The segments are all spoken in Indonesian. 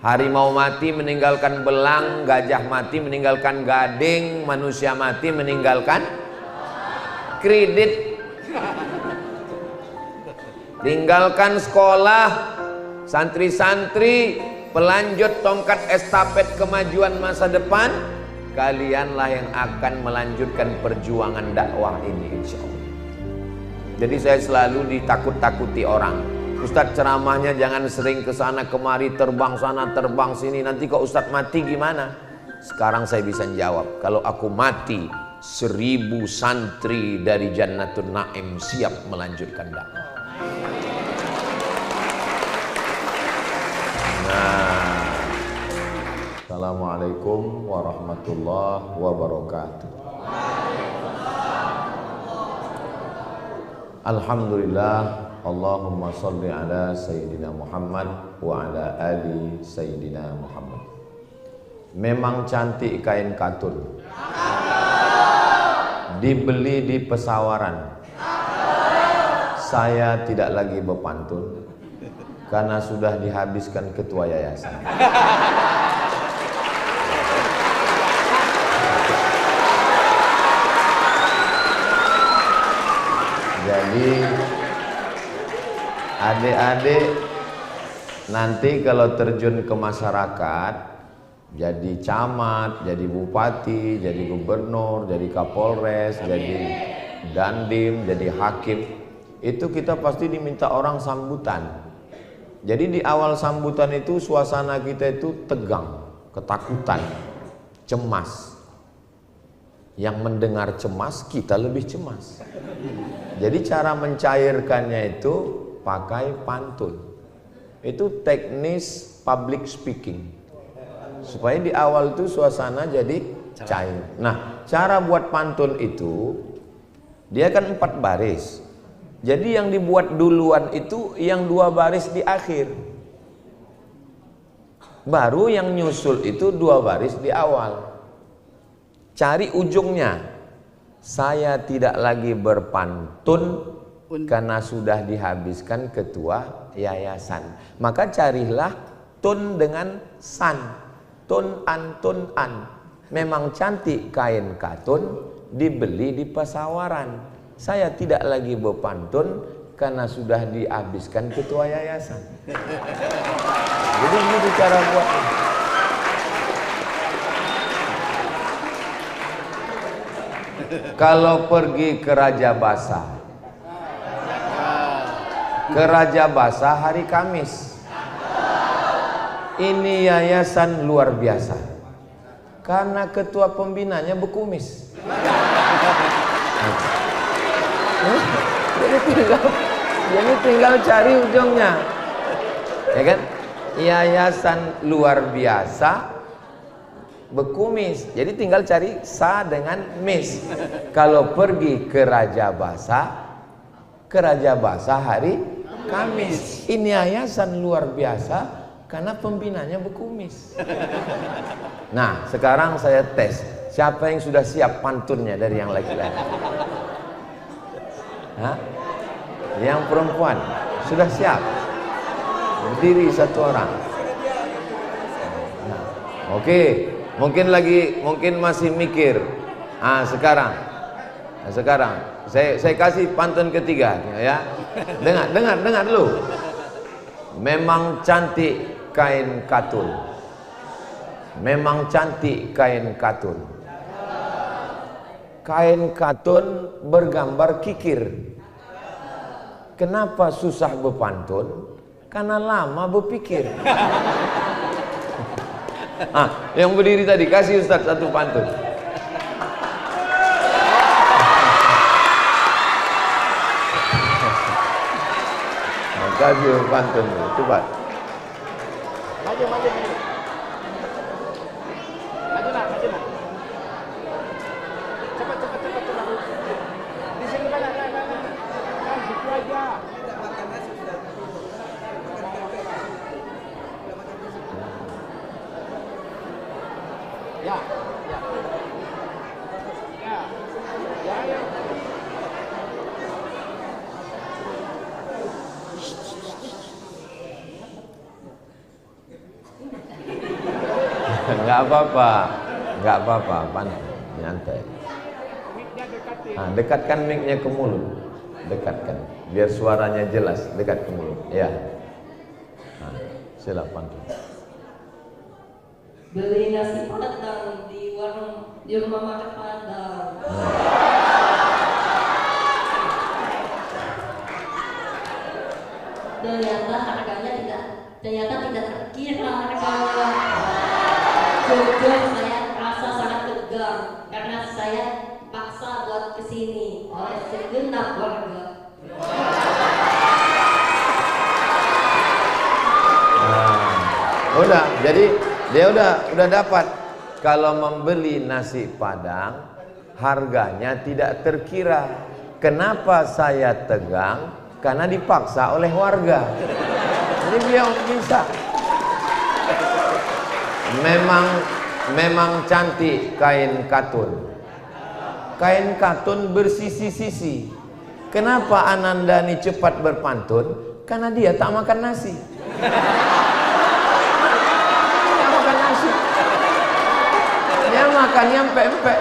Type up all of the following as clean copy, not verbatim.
Harimau mati meninggalkan belang, gajah mati meninggalkan gading, manusia mati meninggalkan kredit. Tinggalkan sekolah, santri-santri, pelanjut tongkat estafet kemajuan masa depan. Kalianlah yang akan melanjutkan perjuangan dakwah ini, insya Allah. Jadi saya selalu ditakut-takuti orang. Ustadz ceramahnya jangan sering ke sana kemari, terbang sana terbang sini, nanti kok Ustadz mati gimana? Sekarang saya bisa jawab, kalau aku mati 1000 santri dari Jannatul Naim siap melanjutkan dakwah. Nah, Assalamualaikum warahmatullahi wabarakatuh. Alhamdulillah, Allahumma salli ala Sayyidina Muhammad wa ala ali Sayyidina Muhammad. Memang cantik kain katun, dibeli di pesawaran. Saya tidak lagi berpantun karena sudah dihabiskan ketua yayasan. Jadi adik-adik nanti kalau terjun ke masyarakat, jadi camat, jadi bupati, jadi gubernur, jadi kapolres, jadi dandim, jadi hakim, itu kita pasti diminta orang sambutan. Jadi di awal sambutan itu suasana kita itu tegang, ketakutan, cemas. Yang mendengar cemas, kita lebih cemas. Jadi cara mencairkannya itu pakai pantun. Itu teknis public speaking. Supaya di awal itu suasana jadi cair. Nah, cara buat pantun itu dia kan 4 baris. Jadi yang dibuat duluan itu yang 2 baris di akhir. Baru yang nyusul itu 2 baris di awal. Cari ujungnya. Saya tidak lagi berpantun karena sudah dihabiskan ketua yayasan. Maka carilah tun dengan san. Tun an. Memang cantik kain katun, dibeli di pesawaran. Saya tidak lagi berpantun karena sudah dihabiskan ketua yayasan. Jadi ini cara buatnya. Kalau pergi ke Raja Basah, hari Kamis, ini yayasan luar biasa karena ketua pembinanya berkumis. Jadi tinggal cari ujungnya, ya kan? Yayasan luar biasa berkumis, jadi tinggal cari sa dengan mis. Kalau pergi ke Raja Basah hari Kamis, ini yayasan luar biasa karena pembinanya berkumis. Nah, sekarang saya tes, siapa yang sudah siap pantunnya dari yang laki-laki? Hah? Yang perempuan sudah siap? Berdiri 1 orang. Nah, oke. Mungkin masih mikir. Sekarang saya kasih pantun ketiga, ya. Dengar dulu. Memang cantik kain katun. Memang cantik kain katun. Kain katun bergambar kikir. Kenapa susah berpantun? Karena lama berpikir. Yang berdiri tadi, kasih Ustadz 1 pantun. Kasih pantun, coba. Maju. Maju nak. Cepat. Di sini banyak. Gitu aja. Ya. Nggak apa-apa, nggak apa-apa, nyantai. Nah, dekatkan mic-nya ke mulut, dekatkan, biar suaranya jelas, dekat ke mulut. Ya, nah, silakan. Beli nasi padang di warung di rumah makan Padang. Ternyata tidak terkira harganya. Jujur saya rasa sangat tegang karena saya paksa buat kesini oleh segenap warga. Udah, jadi dia udah dapat. Kalau membeli nasi Padang harganya tidak terkira. Kenapa saya tegang? Karena dipaksa oleh warga. Jadi dia bisa. Memang cantik kain katun. Kain katun bersisi-sisi. Kenapa Ananda ini cepat berpantun? Karena dia tak makan nasi. Dia makan nasi. Dia makannya empek-empek.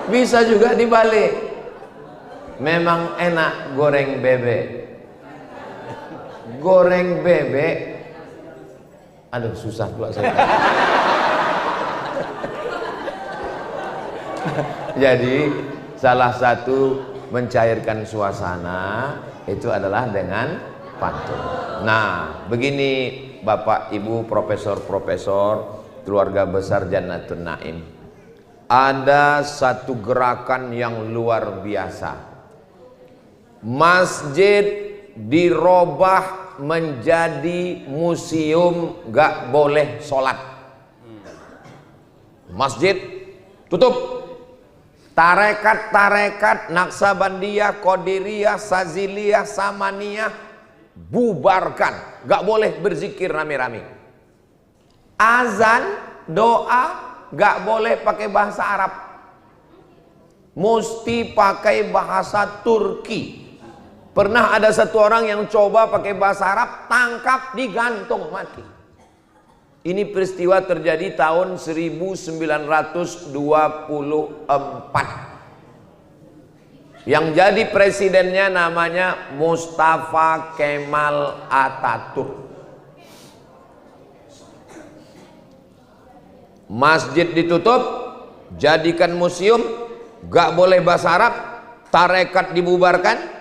Bisa juga dibalik. Memang enak goreng bebek. Goreng bebek. Aduh, susah pula saya. Jadi salah satu mencairkan suasana itu adalah dengan pantun. Nah, begini Bapak Ibu profesor-profesor keluarga besar Jannatul Naim. Ada satu gerakan yang luar biasa. Masjid dirobah menjadi museum, gak boleh sholat. Masjid tutup. Tarekat-tarekat Naksabandiyah, Qadiriyah, Saziliyah, Samaniyah bubarkan, gak boleh berzikir rame-rame. Azan, doa gak boleh pakai bahasa Arab, mesti pakai bahasa Turki. Pernah ada satu orang yang coba pakai bahasa Arab, tangkap, digantung, mati. Ini peristiwa terjadi tahun 1924. Yang jadi presidennya namanya Mustafa Kemal Atatürk. Masjid ditutup, jadikan museum, gak boleh bahasa Arab, tarekat dibubarkan,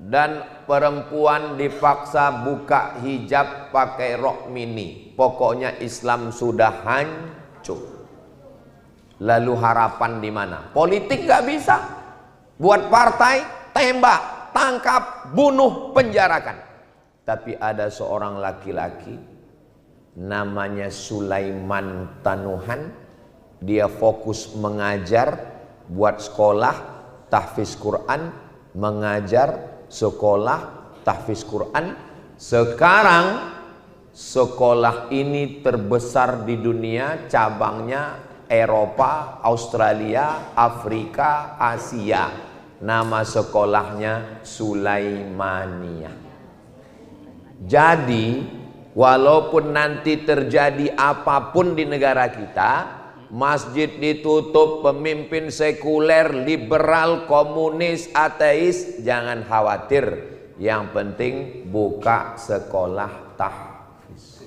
dan perempuan dipaksa buka hijab pakai rok mini. Pokoknya Islam sudah hancur. Lalu harapan di mana? Politik gak bisa. Buat partai, tembak, tangkap, bunuh, penjarakan. Tapi ada seorang laki-laki namanya Sulaiman Tanuhan. Dia fokus mengajar, buat sekolah tahfiz Quran, mengajar sekolah tahfiz Quran. Sekarang sekolah ini terbesar di dunia, cabangnya Eropa, Australia, Afrika, Asia. Nama sekolahnya Sulaimaniyah. Jadi walaupun nanti terjadi apapun di negara kita, masjid ditutup, pemimpin sekuler, liberal, komunis, ateis, jangan khawatir. Yang penting buka sekolah tahfiz.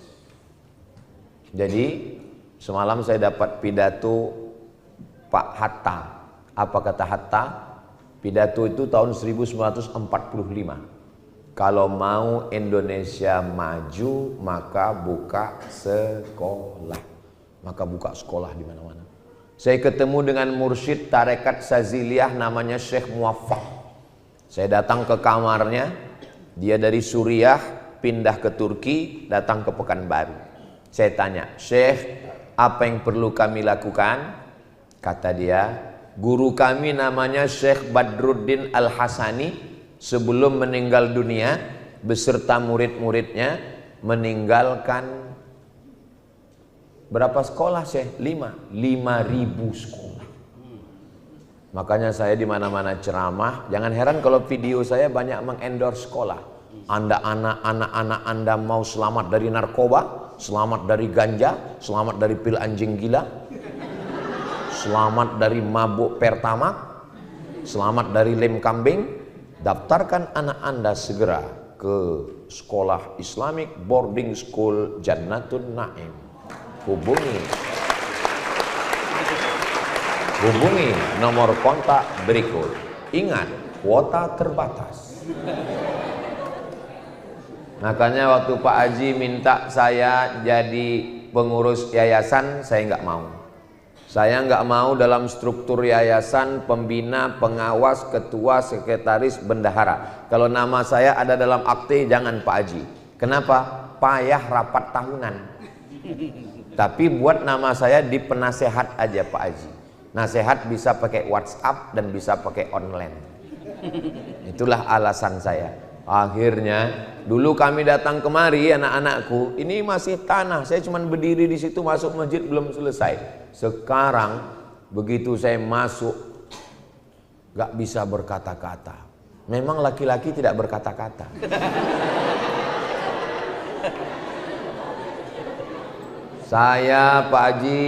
Jadi semalam saya dapat pidato Pak Hatta. Apa kata Hatta? Pidato itu tahun 1945. Kalau mau Indonesia maju, maka buka sekolah. Maka buka sekolah di mana-mana. Saya ketemu dengan mursyid tarekat Saziliyah namanya Syekh Muwaffaq. Saya datang ke kamarnya, dia dari Suriah pindah ke Turki, datang ke Pekanbaru. Saya tanya, Syekh, apa yang perlu kami lakukan? Kata dia, guru kami namanya Syekh Badruddin Al-Hasani sebelum meninggal dunia beserta murid-muridnya meninggalkan berapa sekolah, Syekh? 5.000 sekolah. Makanya saya di mana-mana ceramah, jangan heran kalau video saya banyak mengendorse sekolah. Anak-anak Anda mau selamat dari narkoba, selamat dari ganja, selamat dari pil anjing gila, selamat dari mabuk pertamax, selamat dari lem kambing, daftarkan anak Anda segera ke sekolah Islamic Boarding School Jannatun Naim. Hubungi nomor kontak berikut. Ingat, kuota terbatas. Makanya waktu Pak Haji minta saya jadi pengurus yayasan, saya nggak mau. Saya nggak mau dalam struktur yayasan, pembina, pengawas, ketua, sekretaris, bendahara. Kalau nama saya ada dalam akte, jangan Pak Haji. Kenapa? Payah rapat tahunan. Tapi buat nama saya di penasehat aja Pak Haji. Nasehat bisa pakai WhatsApp dan bisa pakai online. Itulah alasan saya. Akhirnya dulu kami datang kemari, anak-anakku, ini masih tanah, saya cuma berdiri di situ, masuk masjid belum selesai. Sekarang begitu saya masuk, gak bisa berkata-kata. Memang laki-laki tidak berkata-kata. Saya Pak Haji,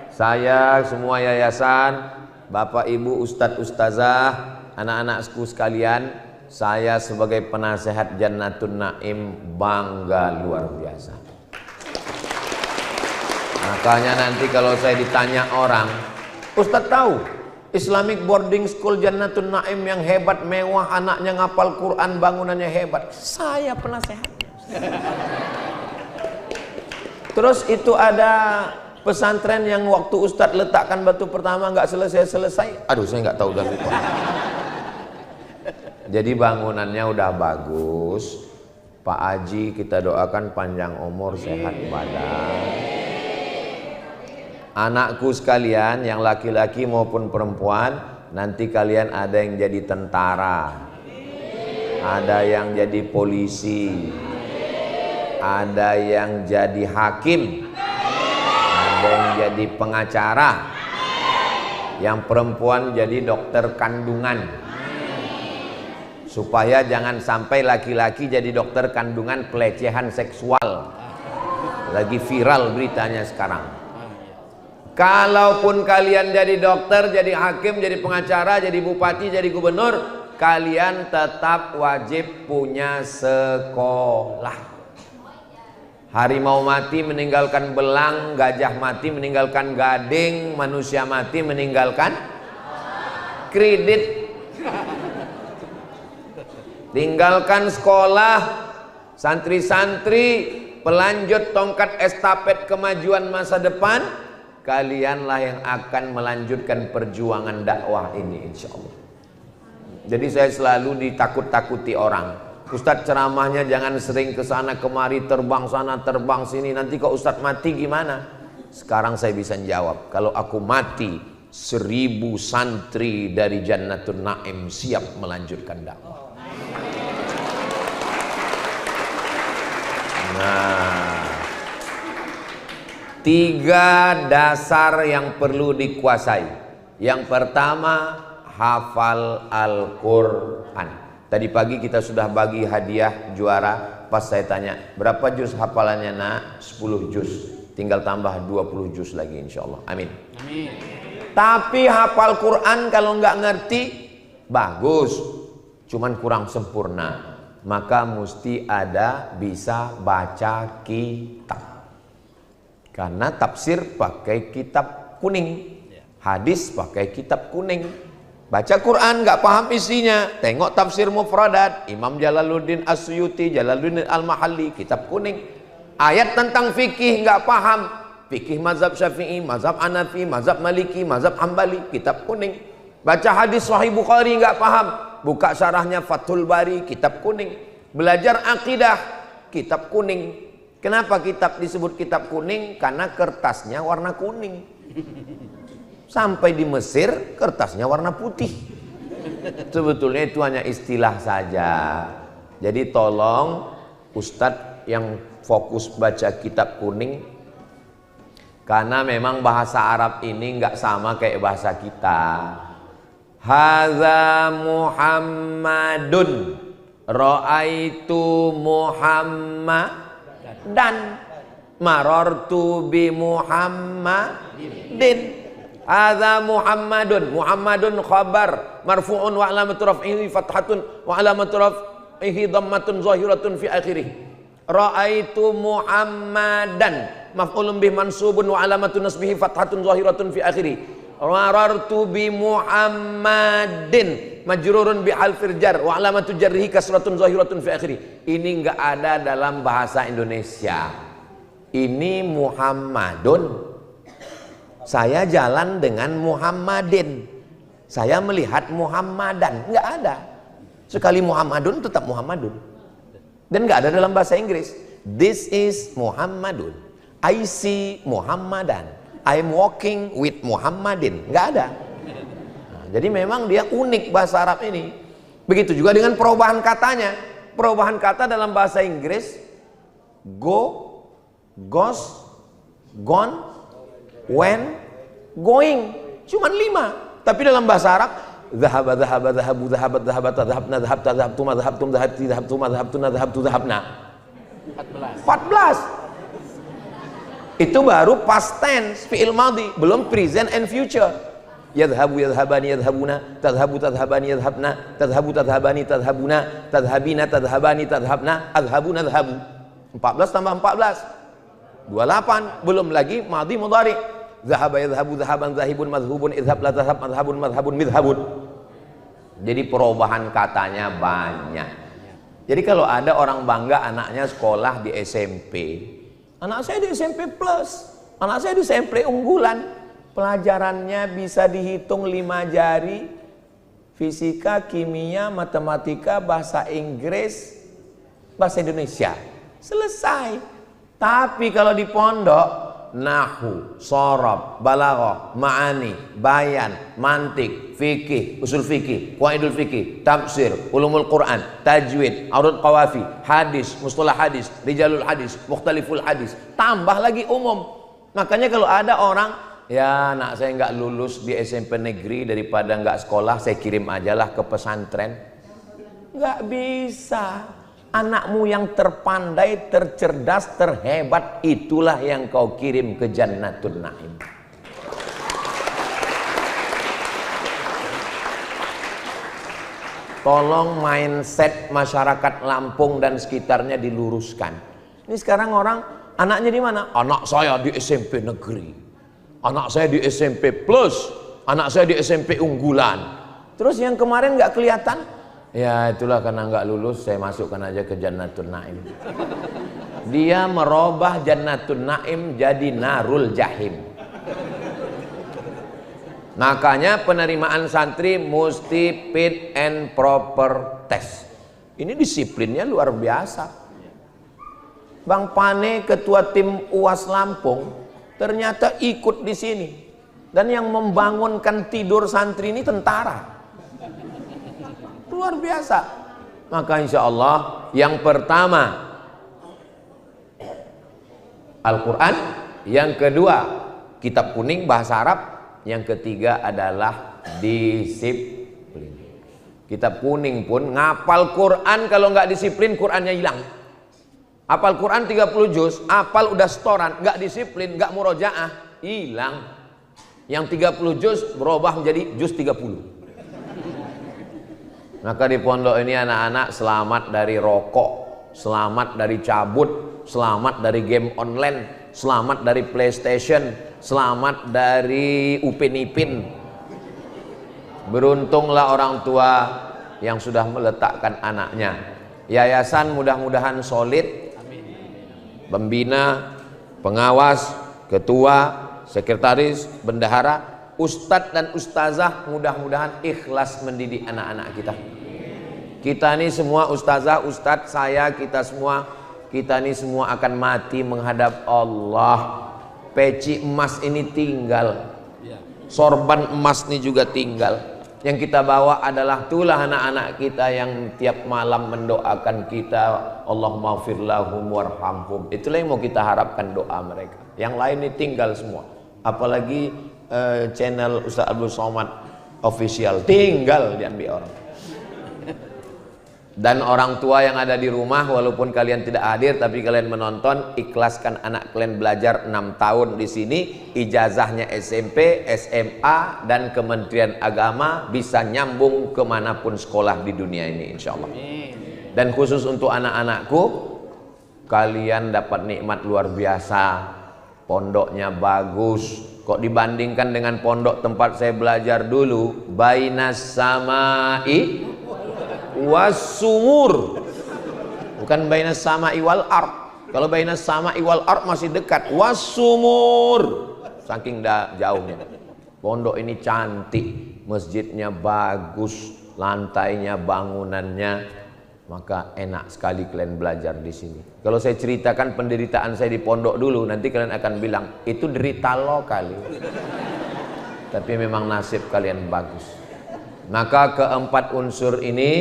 saya semua yayasan, Bapak Ibu Ustadz Ustazah, anak-anakku sekalian, saya sebagai penasehat Jannatun Naim bangga luar biasa. Makanya nanti kalau saya ditanya orang, Ustadz tahu Islamic Boarding School Jannatun Naim yang hebat, mewah, anaknya ngapal Quran, bangunannya hebat. Saya penasehatnya. Terus itu ada pesantren yang waktu Ustadz letakkan batu pertama nggak selesai. Aduh, saya nggak tahu, udah lupa. Jadi bangunannya udah bagus. Pak Haji kita doakan panjang umur, sehat badan. Anakku sekalian yang laki-laki maupun perempuan, nanti kalian ada yang jadi tentara, ada yang jadi polisi, ada yang jadi hakim, ada yang jadi pengacara, yang perempuan jadi dokter kandungan. Supaya jangan sampai laki-laki jadi dokter kandungan pelecehan seksual. Lagi viral beritanya sekarang. Kalaupun kalian jadi dokter, jadi hakim, jadi pengacara, jadi bupati, jadi gubernur, kalian tetap wajib punya sekolah. Harimau mati meninggalkan belang, gajah mati meninggalkan gading, manusia mati meninggalkan kredit. Tinggalkan sekolah, santri-santri, pelanjut tongkat estafet kemajuan masa depan, kalianlah yang akan melanjutkan perjuangan dakwah ini insya Allah. Jadi saya selalu ditakut-takuti orang, Ustadz ceramahnya jangan sering ke sana kemari, terbang sana terbang sini, nanti kalau Ustadz mati gimana? Sekarang saya bisa jawab, kalau aku mati, 1000 santri dari Jannatun Naim siap melanjutkan dakwah. Nah, 3 dasar yang perlu dikuasai. Yang pertama, hafal Al-Quran. Tadi pagi kita sudah bagi hadiah juara. Pas saya tanya, berapa juz hafalannya nak? 10 juz. Tinggal tambah 20 juz lagi insya Allah. Amin. Amin. Tapi hafal Quran kalau nggak ngerti, bagus, cuman kurang sempurna. Maka mesti ada bisa baca kitab. Karena tafsir pakai kitab kuning, hadis pakai kitab kuning. Baca Quran nggak paham isinya, tengok tafsir mufradat Imam Jalaluddin As-Suyuti, Jalaluddin Al-Mahalli, kitab kuning. Ayat tentang fikih nggak paham, fikih mazhab Syafi'i, mazhab Hanafi, mazhab Maliki, mazhab Hambali, kitab kuning. Baca hadis Sahih Bukhari nggak paham, buka syarahnya Fathul Bari, kitab kuning. Belajar akidah, kitab kuning. Kenapa kitab disebut kitab kuning? Karena kertasnya warna kuning. Sampai di Mesir kertasnya warna putih. Sebetulnya itu hanya istilah saja. Jadi tolong Ustadz yang fokus baca kitab kuning, karena memang bahasa Arab ini nggak sama kayak bahasa kita. Hadza Muhammadun Ra'aitu Muhammadan, marartu bi Muhammadin. Hadza Muhammadun. Muhammadun khabar marfu'un wa alamatu raf'ihi fathatun wa alamatu raf'ihi dhammatun zahiratun fi akhirih. Ra'aitu Muhammadan maf'ulun bih mansubun wa alamatu nasbihi fathatun zahiratun fi akhirih. Marartu bi Muhammadin majrurun bi alfir jar wa alamatu jarrihi kasratun zahiratun fi akhirih. Ini enggak ada dalam bahasa Indonesia. Ini Muhammadun. Saya jalan dengan Muhammadin. Saya melihat Muhammadan. Enggak ada. Sekali Muhammadun tetap Muhammadun. Dan enggak ada dalam bahasa Inggris. This is Muhammadun. I see Muhammadan. I'm walking with Muhammadin. Enggak ada. Nah, jadi memang dia unik bahasa Arab ini. Begitu juga dengan perubahan katanya. Perubahan kata dalam bahasa Inggris go, goes, gone, when, going, cuman 5. Tapi dalam bahasa Arab dhahaba, dhahaba, dhahabu, dhahabat, dhahabat, dhahabna, dhahabta, dhahabtuma, dhahabtum, dhahabti, dhahabtuma, dhahabtuna, dhahabtu, dhahabna. 14. Itu baru past tense, fi'il madhi, belum present and future. Yadhabu, yadhabani, yadhabuna, tadhabu, tadhabani, yadhabna, tadhabu, tadhabani, tadhabuna, tadhabina, tadhabani, tadhabna, adhabuna, adhabu. 14 tambah 14 28, belum lagi madhi mudhari. Zahaba yadhabu zahaban zahibun madhubun idhab la tadhab madhabun madhabun midhabun. Jadi perubahan katanya banyak. Jadi kalau ada orang bangga anaknya sekolah di SMP, anak saya di SMP plus, anak saya di SMP unggulan, pelajarannya bisa dihitung 5 jari, fisika, kimia, matematika, bahasa Inggris, bahasa Indonesia, selesai. Tapi kalau di pondok, nahwu, shorab, balaghah, ma'ani, bayan, mantik, fikih, usul fikih, qawaidul fikih, tafsir, ulumul Quran, tajwid, arud qawafi, hadis, mustalah hadis, rijalul hadis, mukhtaliful hadis, tambah lagi umum. Makanya kalau ada orang, ya anak saya nggak lulus di SMP negeri, daripada nggak sekolah saya kirim aja lah ke pesantren. Nggak bisa. Anakmu yang terpandai, tercerdas, terhebat, itulah yang kau kirim ke Jannatul Naim. Tolong mindset masyarakat Lampung dan sekitarnya diluruskan. Ini sekarang orang, anaknya di mana? Anak saya di SMP negeri, anak saya di SMP plus, anak saya di SMP unggulan. Terus yang kemarin nggak kelihatan? Ya itulah karena nggak lulus, saya masukkan aja ke Jannatul Naim. Dia merubah Jannatul Naim jadi Narul Jahim. Makanya penerimaan santri mesti fit and proper test. Ini disiplinnya luar biasa. Bang Pane, ketua tim UAS Lampung, ternyata ikut di sini. Dan yang membangunkan tidur santri ini tentara. Luar biasa. Maka insya Allah yang pertama Al-Quran, yang kedua kitab kuning bahasa Arab, yang ketiga adalah disiplin. Kitab kuning pun ngapal Quran, kalau nggak disiplin Qurannya hilang. Hafal Quran 30 juz, hafal udah setoran, nggak disiplin, nggak murojaah, hilang. Yang 30 juz berubah menjadi juz 30. Maka di pondok ini anak-anak selamat dari rokok, selamat dari cabut, selamat dari game online, selamat dari PlayStation, selamat dari Upin Ipin. Beruntunglah orang tua yang sudah meletakkan anaknya. Yayasan mudah-mudahan solid, pembina, pengawas, ketua, sekretaris, bendahara, ustadz dan ustazah mudah-mudahan ikhlas mendidik anak-anak kita. Kita ini semua ustazah, ustadz, saya, kita ini semua akan mati menghadap Allah. Peci emas ini tinggal, sorban emas ini juga tinggal. Yang kita bawa adalah itulah anak-anak kita yang tiap malam mendoakan kita, Allahumma ighfir lahum warhamhum. Itulah yang mau kita harapkan doa mereka. Yang lain ini tinggal semua. Apalagi channel Ustaz Abdul Somad official tinggal diambil orang. Dan orang tua yang ada di rumah, walaupun kalian tidak hadir tapi kalian menonton, ikhlaskan anak kalian belajar 6 tahun di sini, ijazahnya SMP, SMA dan Kementerian Agama, bisa nyambung kemanapun sekolah di dunia ini insya Allah. Dan khusus untuk anak-anakku, kalian dapat nikmat luar biasa. Pondoknya bagus. Kok dibandingkan dengan pondok tempat saya belajar dulu, bainas samai wasumur, bukan bainas samai wal ard. Kalau bainas samai wal ard masih dekat, wasumur saking jauhnya. Pondok ini cantik, masjidnya bagus, lantainya, bangunannya, maka enak sekali kalian belajar di sini. Kalau saya ceritakan penderitaan saya di pondok dulu, nanti kalian akan bilang itu derita lo kali. Tapi memang nasib kalian bagus. Maka keempat unsur ini,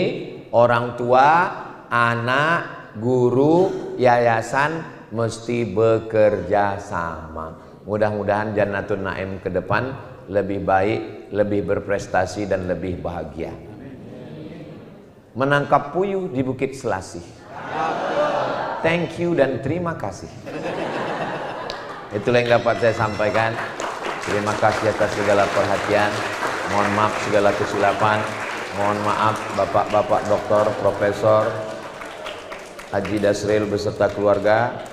orang tua, anak, guru, yayasan mesti bekerja sama. Mudah-mudahan Jannatul Naim ke depan lebih baik, lebih berprestasi dan lebih bahagia. Menangkap puyuh di Bukit Selasih. Thank you dan terima kasih. Itulah yang dapat saya sampaikan. Terima kasih atas segala perhatian. Mohon maaf segala kesilapan. Mohon maaf bapak-bapak doktor, profesor Haji Dasril beserta keluarga.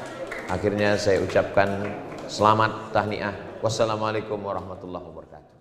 Akhirnya saya ucapkan selamat tahniah. Wassalamualaikum warahmatullahi wabarakatuh.